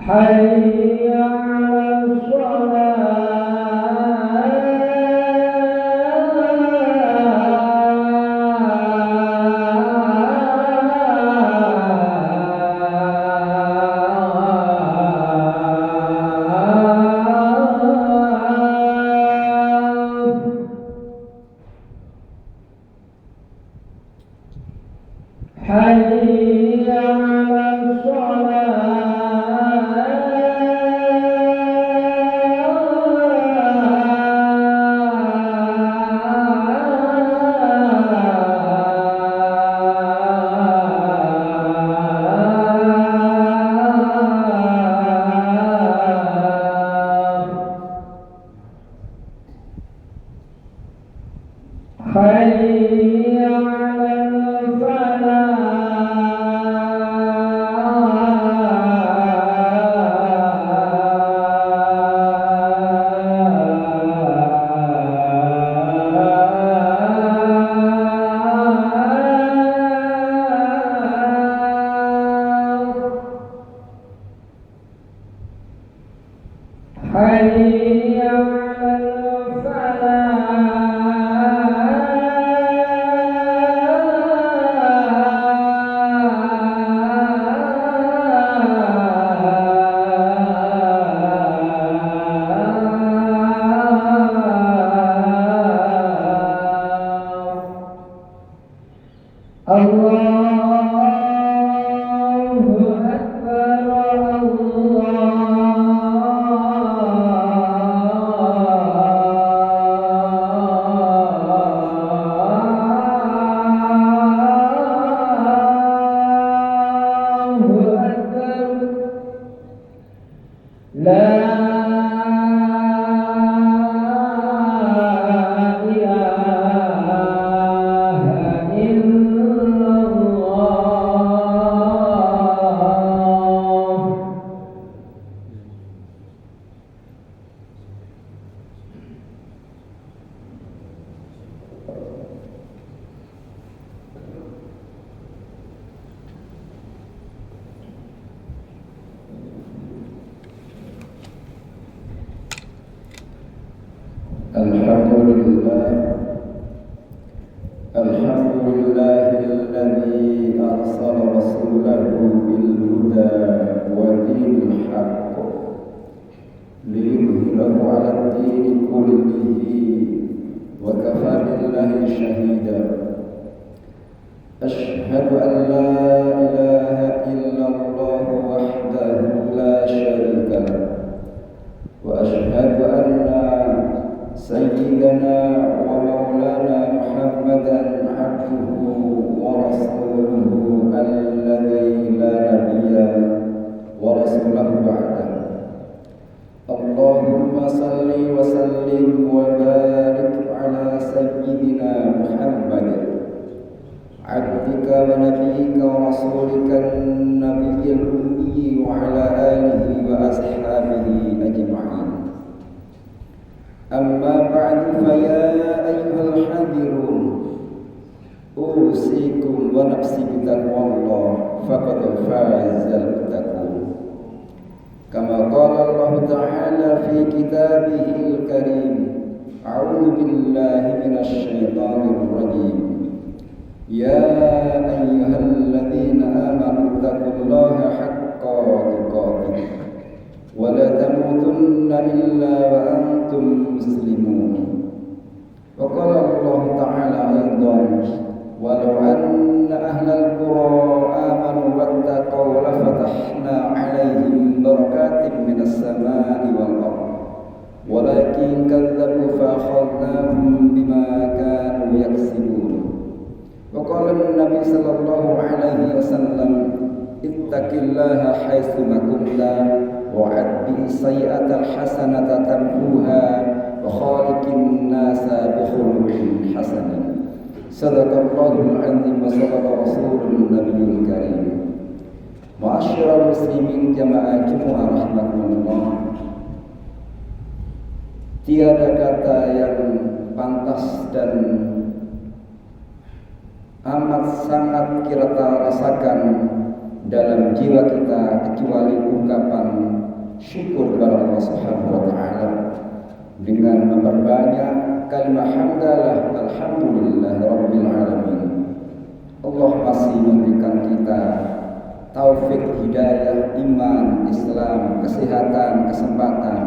حي على حي على حي على حي على الحمد لله الذي أرسل رسوله بالهدى ودين الحق ليظهره على الدين كله وكفى بالله شهيدا. أشهد أن لا إله إلا الله وحده لا شريك له، وأشهد أن سيدنا ومولانا محمدا عبده ورسوله الذي لا نبي ورسوله بعده. اللهم صل وسلم وبارك على سيدنا محمد عبدك ونبيك ورسولك النبي الأمي وعلى آله وأصحابه أجمعين. أما بعد، فيا أيها الحاضرون، أوصيكم ونفسي بتقوى الله فقد فاز المتقون. كما قال الله تعالى في كتابه الكريم: أعوذ بالله من الشيطان الرجيم. يا أيها الذين آمنوا اتقوا الله حق تقاته ولا تموتن إلا وأنتم مسلمون. وقال الله تعالى أيضا: ولو أن أهل القرى آمنوا واتقوا لفتحنا عليهم بركات من السماء والأرض ولكن كذبوا فأخذناهم بما كانوا يكسبون. وقال النبي صلى الله عليه وسلم: اتق الله حيثما كنت وعد السيئة الحسنة تمحوها وخالق الناس بخلق حسن. صدق الله العظيم وصدق رسول النبي الكريم. Ma'asyiral muslimin jamaah Jumat rahimakumullah. Tiada kata yang pantas dan amat sangat kita rasakan dalam jiwa kita kecuali ungkapan syukur kepada Allah Subhanahu wa taala dengan memperbanyak kalimat hamdalah alhamdulillah rabbil alamin. Allah masih memberikan kita taufik, hidayah, iman, Islam, kesehatan, kesempatan.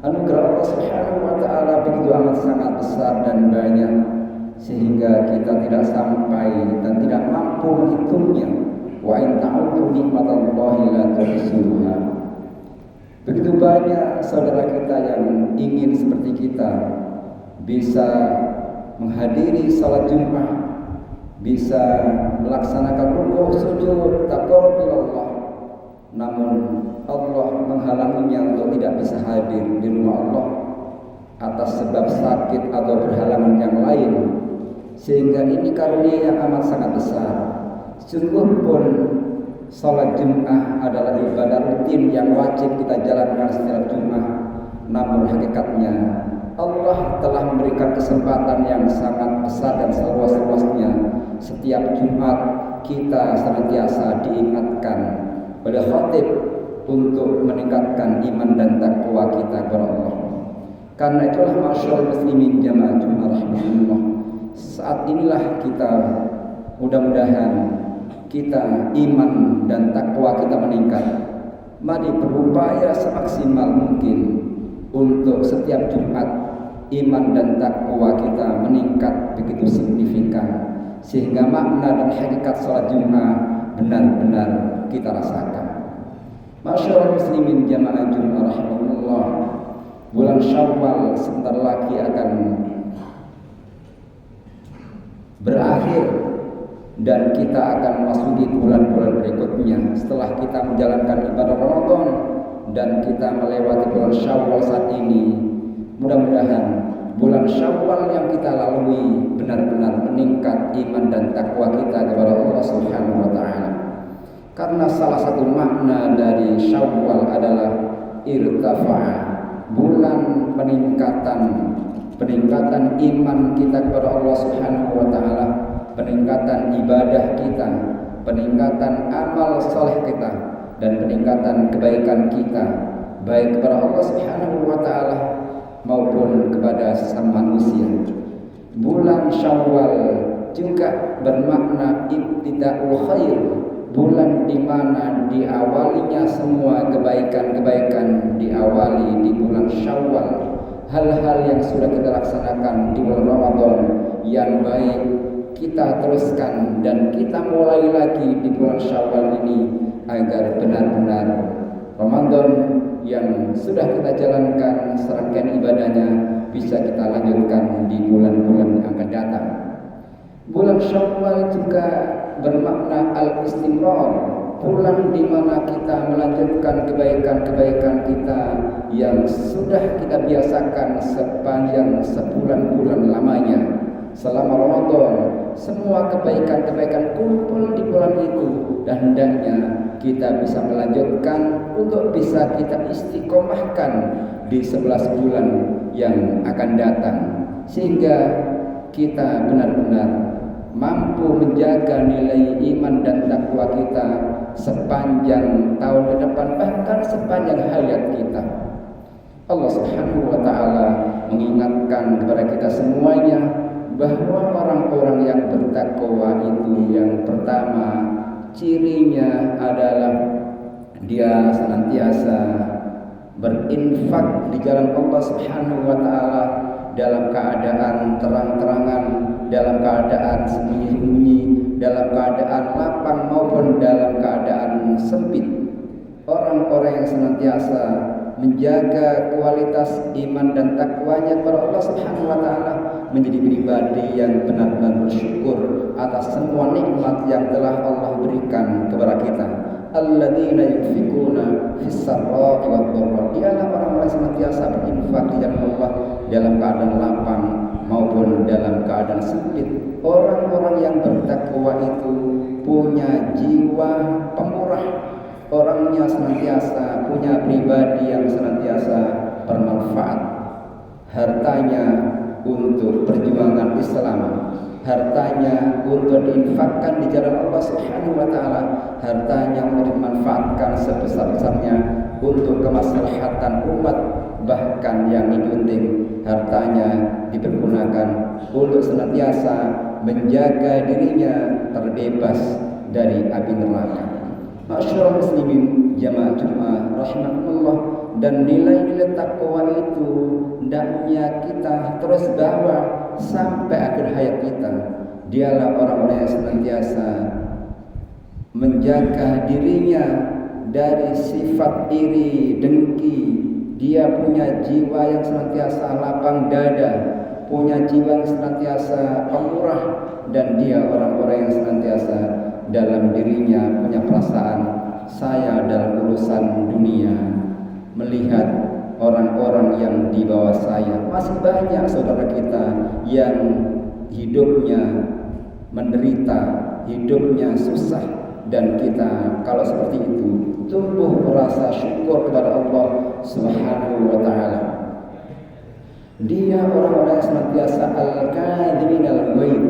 Anugerah Allah Subhanahu wa taala begitu amat sangat besar dan banyak sehingga kita tidak sampai dan tidak mampu menghitungnya. Wa in ta'uddu nikmatallahi la tuhsuha. Begitu banyak saudara kita yang ingin seperti kita bisa menghadiri salat Jumat, bisa melaksanakan rukuk, sujud, taqarrub ila Allah. Namun Allah menghalanginya untuk tidak bisa hadir di rumah Allah atas sebab sakit atau berhalangan yang lain. Sehingga ini karunia yang amat sangat besar. Sungguh pun salat Jumat adalah ibadah rutin yang wajib kita jalankan setiap Jumat. Namun hakikatnya Allah telah memberikan kesempatan yang sangat besar dan seluas-luasnya. Setiap Jumat kita senantiasa diingatkan oleh khatib untuk meningkatkan iman dan takwa kita kepada Allah. Karena itulah masyaallah muslimin jamaah Jumat rahimahullah, saat inilah kita mudah-mudahan kita iman dan takwa kita meningkat. Mari berupaya semaksimal mungkin untuk setiap Jumat iman dan takwa kita meningkat begitu signifikan sehingga makna dan hakikat salat Jumat benar-benar kita rasakan. Masyaallah muslimin jamaah Jumat rahimahullah, bulan Syawal sebentar lagi akan berakhir dan kita akan memasuki bulan-bulan berikutnya setelah kita menjalankan ibadah Ramadan dan kita melewati bulan Syawal saat ini. Mudah-mudahan bulan Syawal yang kita lalui benar-benar meningkat iman dan takwa kita kepada Allah Subhanahu wa taala. Karena salah satu makna dari Syawal adalah irtafa'a, bulan peningkatan iman kita kepada Allah Subhanahu wa taala, peningkatan ibadah kita, peningkatan amal saleh kita, dan peningkatan kebaikan kita baik kepada Allah Subhanahu wa taala maupun kepada sesama manusia. Bulan Syawal juga bermakna ibtida'ul khair, bulan di mana diawalinya semua kebaikan-kebaikan diawali di bulan Syawal. Hal-hal yang sudah kita laksanakan di bulan Ramadan yang baik kita teruskan dan kita mulai lagi di bulan Syawal ini agar benar-benar Ramadan yang sudah kita jalankan serangkaian ibadahnya bisa kita lanjutkan di bulan-bulan yang akan datang. Bulan Syawal juga bermakna al-istimrar, bulan di mana kita melanjutkan kebaikan-kebaikan kita yang sudah kita biasakan sepanjang sebulan-bulan lamanya. Selama Ramadan, semua kebaikan-kebaikan kumpul di bulan itu dan hendaknya kita bisa melanjutkan untuk bisa kita istiqomahkan di 11 bulan yang akan datang sehingga kita benar-benar mampu menjaga nilai iman dan takwa kita sepanjang tahun ke depan, bahkan sepanjang hayat kita. Allah Subhanahu wa taala mengingatkan kepada kita semuanya bahwa orang-orang yang bertakwa itu yang pertama cirinya adalah dia senantiasa berinfak di jalan Allah Subhanahu wa taala dalam keadaan terang-terangan, dalam keadaan sembunyi-sembunyi, dalam keadaan lapang maupun dalam keadaan sempit. Orang-orang yang senantiasa menjaga kualitas iman dan takwanya kepada Allah Subhanahu wa taala menjadi pribadi yang benar-benar bersyukur atas semua nikmat yang telah Allah berikan kepada kita. Alladzina yunfikuna fis-sarra'i wad-dharra, ialah orang-orang senantiasa berinfak di jalan Allah dalam keadaan lapang maupun dalam keadaan sempit. Orang-orang yang bertakwa itu punya jiwa pemurah, orangnya senantiasa punya pribadi yang senantiasa bermanfaat. Hartanya untuk perjuangan Islam, hartanya untuk diinfakkan di jalan Allah Subhanahu wa taala, hartanya untuk dimanfaatkan sebesar-besarnya untuk kemaslahatan umat, bahkan yang lebih penting hartanya dipergunakan untuk senantiasa menjaga dirinya terbebas dari api neraka. Masyaallah muslimin jamaah Jumat rahimakumullah, dan nilai-nilai takwa itu hendaknya kita terus bawa sampai akhir hayat kita. Dialah orang-orang yang senantiasa menjaga dirinya dari sifat iri, dengki. Dia punya jiwa yang senantiasa lapang dada, punya jiwa yang senantiasa pemurah, dan dia orang-orang yang senantiasa dalam dirinya punya perasaan saya dalam urusan dunia melihat orang-orang yang di bawah saya. Masih banyak saudara kita yang hidupnya menderita, hidupnya susah, dan kita kalau seperti itu tumbuh rasa syukur kepada Allah Subhanahu wa taala. Dia orang-orang yang senantiasa al-kadhimin al-ghaib.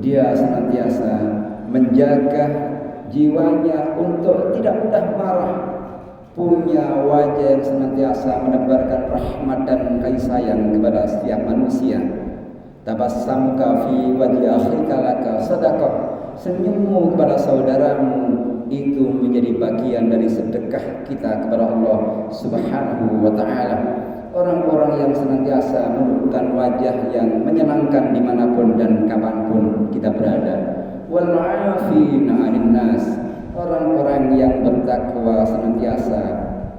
Dia senantiasa menjaga jiwanya untuk tidak mudah marah, punya wajah yang senantiasa menebarkan rahmat dan kasih sayang kepada setiap manusia. Tabassamka fi wajhi akhika laka sadaqah. Senyummu kepada saudaramu itu menjadi bagian dari sedekah kita kepada Allah Subhanahu wa taala. Orang-orang yang senantiasa menunjukkan wajah yang menyenangkan dimanapun dan kapanpun kita berada. Wal 'afina 'anil nas. Orang-orang yang bertakwa senantiasa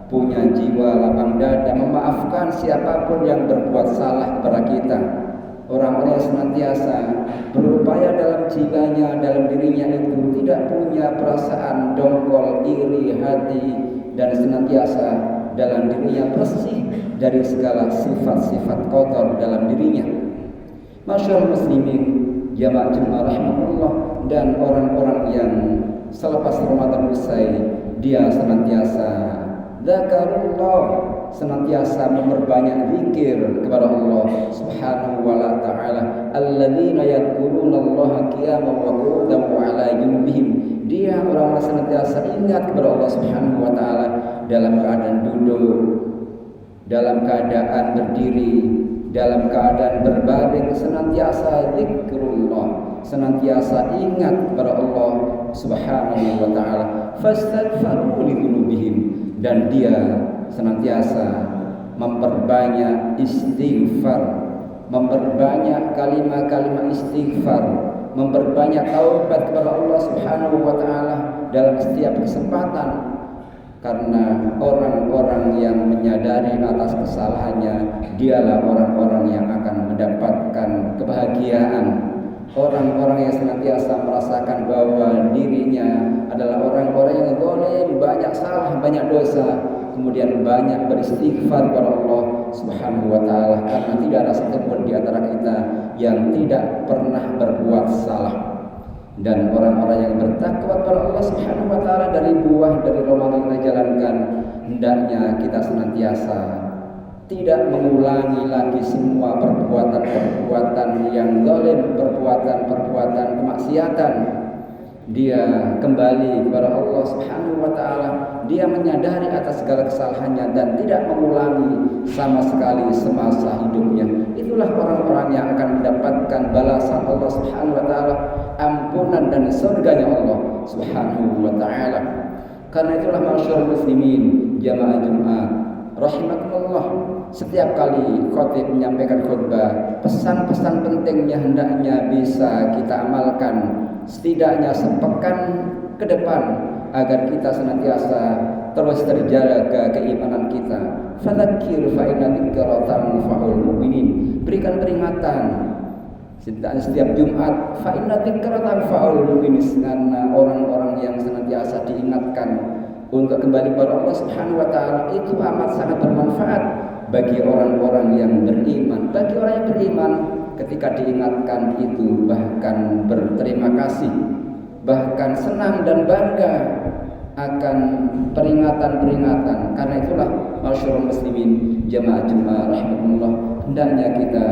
punya jiwa lapang dada, memaafkan siapapun yang berbuat salah kepada kita. Orang-orang yang senantiasa berupaya dalam jiwanya, dalam dirinya itu tidak punya perasaan dongkol, iri hati, dan senantiasa dalam dirinya bersih dari segala sifat-sifat kotor dalam dirinya. Masyaallah muslimin jamaah Jumat rahimahullah, dan orang-orang yang selepas Ramadan usai dia senantiasa zakarullah, senantiasa memperbanyak zikir kepada Allah Subhanahu wa taala. Alladzina yadhkurunallaha qiyaman wa qu'udan wa 'ala junubihim. Dia orang-orang senantiasa ingat kepada Allah Subhanahu wa taala dalam keadaan duduk, dalam keadaan berdiri, dalam keadaan berbaring, senantiasa zikrullah, senantiasa ingat kepada Allah Subhanahu wa taala. Fastaghfiru li dzunubihim, dan dia senantiasa memperbanyak istighfar, memperbanyak kalimat-kalimat istighfar, memperbanyak taubat kepada Allah Subhanahu wa taala dalam setiap kesempatan. Karena orang-orang yang menyadari atas kesalahannya, dialah orang-orang yang akan mendapatkan kebahagiaan. Orang-orang yang senantiasa merasakan bahwa dirinya adalah orang-orang yang zalim, banyak salah, banyak dosa, kemudian banyak beristighfar kepada Allah Subhanahu wa taala, karena tidak ada satupun di antara kita yang tidak pernah berbuat salah. Dan orang-orang yang bertakwa kepada Allah Subhanahu wa taala dari buah dari Ramadan kita jalankan, hendaknya kita senantiasa tidak mengulangi lagi semua perbuatan-perbuatan yang zalim, perbuatan-perbuatan kemaksiatan. Dia kembali kepada Allah Subhanahu wa taala, dia menyadari atas segala kesalahannya dan tidak mengulangi sama sekali semasa hidupnya. Itulah orang-orang yang akan mendapatkan balasan Allah Subhanahu wa taala, ampunan dan surganya Allah Subhanahu wa taala. Karena itulah masyaallah muslimin jamaah Jumat rahimakumullah, setiap kali khatib menyampaikan khutbah, pesan-pesan pentingnya hendaknya bisa kita amalkan setidaknya sepekan ke depan agar kita senantiasa terus terjaga keimanan kita. Fadzakir fa inna dzikra tanfa'ul mu'minin. Berikan peringatan setiap Jumat, fa inna dzikra tanfa'ul mu'minin, karena orang-orang yang senantiasa diingatkan untuk kembali kepada Allah Subhanahu wa taala itu amat sangat bermanfaat bagi orang-orang yang beriman. Bagi orang yang beriman, ketika diingatkan itu bahkan berterima kasih, bahkan senang dan bangga akan peringatan-peringatan. Karena itulah masyaallah muslimin jamaah Jumat rahimahullah, hendaknya kita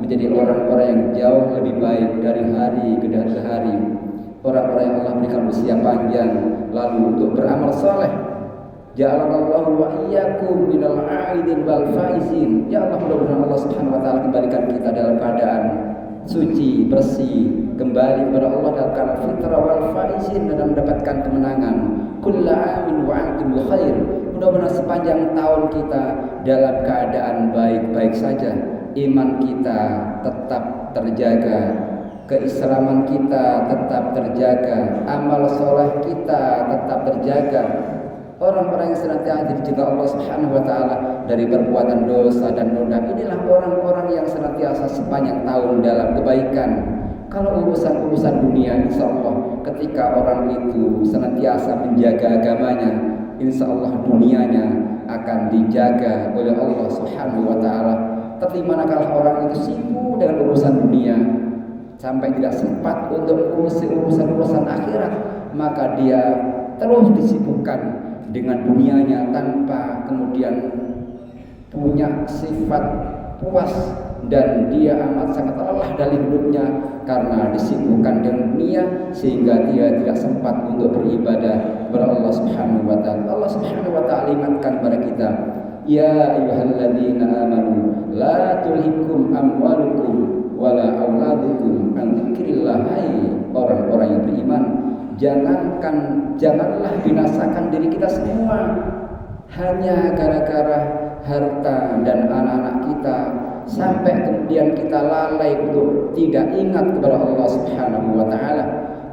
menjadi orang-orang yang jauh lebih baik dari hari ke hari. orang-orang yang Allah berikan usia panjang lalu untuk beramal saleh. Ja'alallahu wa iyyakum minal a'idin wal faizin. Ya Allah, mudah-mudahan Allah Subhanahu wa taala kembalikan kita dalam keadaan suci, bersih, kembali kepada Allah dalam keadaan fitrah wal faizin dan mendapatkan kemenangan. Kullu amin wa antum bi khair. Mudah-mudahan sepanjang tahun kita dalam keadaan baik-baik saja. Iman kita tetap terjaga, keislaman kita tetap terjaga, amal soleh kita tetap terjaga. Orang-orang yang senantiasa dijaga Allah Subhanahu wa taala dari perbuatan dosa dan noda, inilah orang-orang yang senantiasa sepanjang tahun dalam kebaikan. Kalau urusan-urusan dunia, insya Allah ketika orang itu senantiasa menjaga agamanya, insya Allah dunianya akan dijaga oleh Allah Subhanahu wa taala. Tapi manakala orang itu sibuk dengan urusan dunia sampai tidak sempat untuk urusan akhirat, maka dia terus disibukkan dengan dunianya tanpa kemudian punya sifat puas, dan dia amat sangat lelah dari hidupnya karena disibukkan dengan dunia sehingga dia tidak sempat untuk beribadah kepada Allah Subhanahu wa taala. Allah Subhanahu wa taala ingatkan kepada kita, ya ayyuhalladzina amanu la tulhikum amwalukum wala auladukum an dzikrillah. Hai orang-orang yang beriman, janganlah binasakan diri kita semua hanya gara-gara harta dan anak-anak kita, sampai kemudian kita lalai untuk tidak ingat kepada Allah Subhanahu wa taala.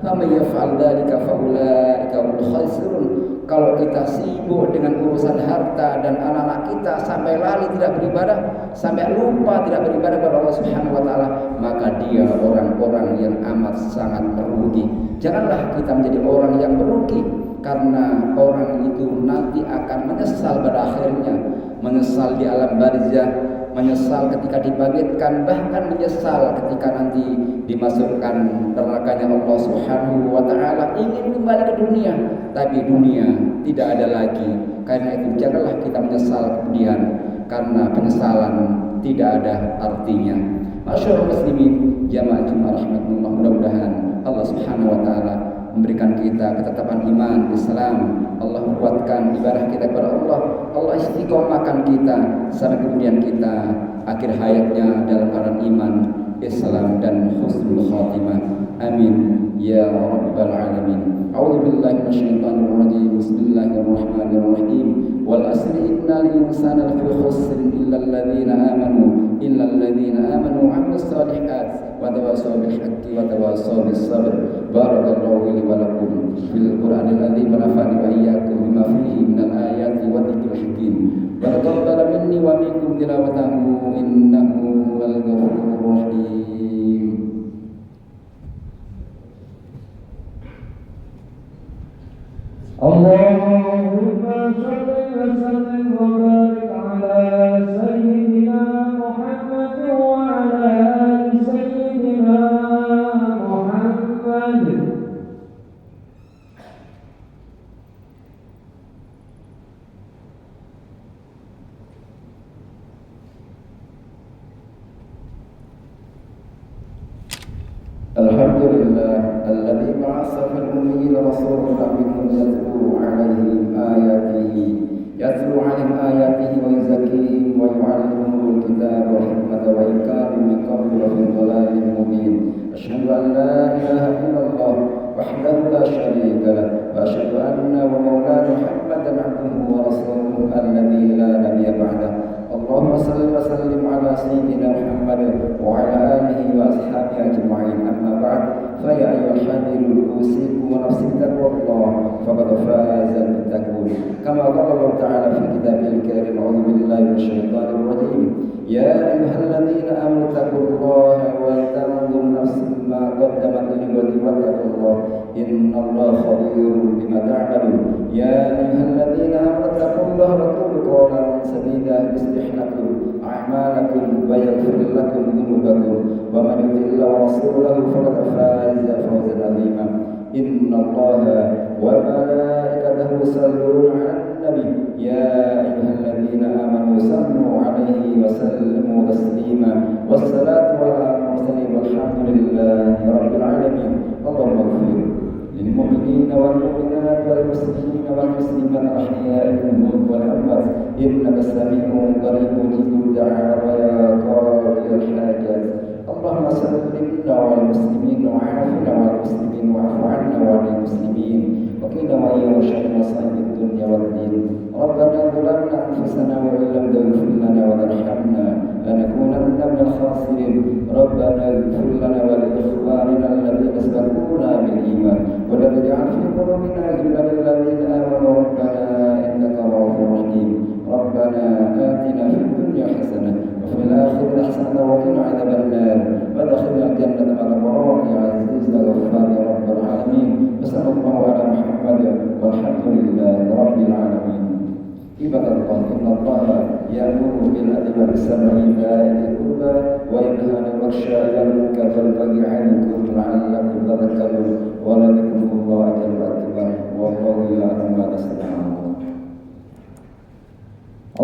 Faman yaf'al dzalika fa ulaika humul khasirun. Kalau kita sibuk dengan urusan harta dan anak-anak kita sampai lali tidak beribadah, sampai lupa tidak beribadah kepada Allah Subhanahu wa taala, maka dia orang-orang yang amat sangat merugi. Janganlah kita menjadi orang yang merugi, karena orang itu nanti akan menyesal pada akhirnya, menyesal di alam barzah, menyesal ketika dibangkitkan, bahkan menyesal ketika nanti dimasukkan nerakanya Allah Subhanahu wa taala. Ingin kembali ke dunia, tapi dunia tidak ada lagi. Karena itu janganlah kita menyesal kemudian, karena penyesalan tidak ada artinya. Masyaallah muslimin, jamaah Jumat rahmatullah, mudah-mudahan Allah Subhanahu wa taala memberikan kita ketetapan iman Islam. Allah kuatkan ibadah kita kepada Allah. Allah istiqomahkan kita sampai kemudian kita akhir hayatnya dalam keadaan iman, Islam dan husnul khatimah. Amin ya rabbal alamin. A'udzu billahi minasyaitonir rajim. Bismillahirrahmanirrahim. Wal asri innal insana lafi khusrin illa alladzina amanu wa 'amilus shalihat wa tawassaw bil haqqi wa tawassaw bis sabr. Barakallahu li wa lakum fil Qur'anil azim wa nafa'ani wa iyyakum bima fihi minal ayati wa dzikril hakim. Wa taqabbal minni wa minkum tilawatahu innahu wal ghafurur rahim. Allahumma shalli wa sallim wa barik ala sayyidina Muhammad wa ala ali sayyidina Muhammad. Alhamdulillah alladzi ba'atha fil ummiyina rasulan minhum yatlu 'alaihim ayatihi wa yuzakkihim wa yu'allimuhumul kitaba wal hikmata wa in kanu min qablu lafi dhalalin mubin. Asyhadu an la ilaha illallah wahdahu la syarika lah wa asyhadu anna wa maulana Muhammadan 'abduhu wa rasuluhu alladzi la nabiyya ba'dahu. Allahumma salli wa sallim ala sayyidina Muhammad wa ala alihi wa ashabihi ajma'in. Amma ba'd, fa ya ayyuhal hadirun usikum wa nafsi bittaqwallah faqad faza al-muttaqun. Kama qala Allah ta'ala fi kitabil karim, a'udzu billahi minasyaitonir rajim. Ya ayyuhalladzina amanu taqullaha wa tanzur nafsun ma qaddamat lighadin wattaqullaha innallaha khabirun bima ta'malun. Ya ayyuhalladzina amanu taqullaha wa qulu qawlan sadida يصلح لكم أعمالكم ويغفر لكم ذنوبكم ومن يطع الله ورسوله فقد فاز فوزا عظيما. إن الله وملائكته يصلون على النبي يا أيها الذين آمنوا صلوا عليه وسلموا تسليما. والصلاة على المرسلين والحمد لله رب العالمين. اللهم اغفر والمؤمنين والمؤمنات والمسلمين والمسلمات الأحياء منهم والأموات إنك سميع قريب مجيب الدعوات ويا قاضي الحاجات. اللهم سلمنا وعلى المسلمين وعافنا وعلى المسلمين واعف عنا وعلى المسلمين وقنا وإياهم شر مصائب الدنيا والدين. ربنا ظلمنا أنفسنا وإن لم تغفر لنا وترحمنا لنكونن من الخاسرين. ربنا اغفر لنا ولإخواننا الذين سبقونا بالإيمان ولا تجعل في قلوبنا غلا للذين آمنوا ربنا إنك رؤوف رحيم. ربنا آتنا في الدنيا حسنة وفي الآخرة حسنة وقنا عذاب النار وادخلنا الجنة مع الأبرار يا عزيز يا غفار يا رب العالمين. وصلى الله على محمد والحمد لله رب العالمين. عباد الله إن الله يأمر بالعدل والإحسان وإيتاء ذي القربى وينهى عن الفحشاء والمنكر والبغي يعظكم لعلكم تذكرون ولذكر الله أكبر.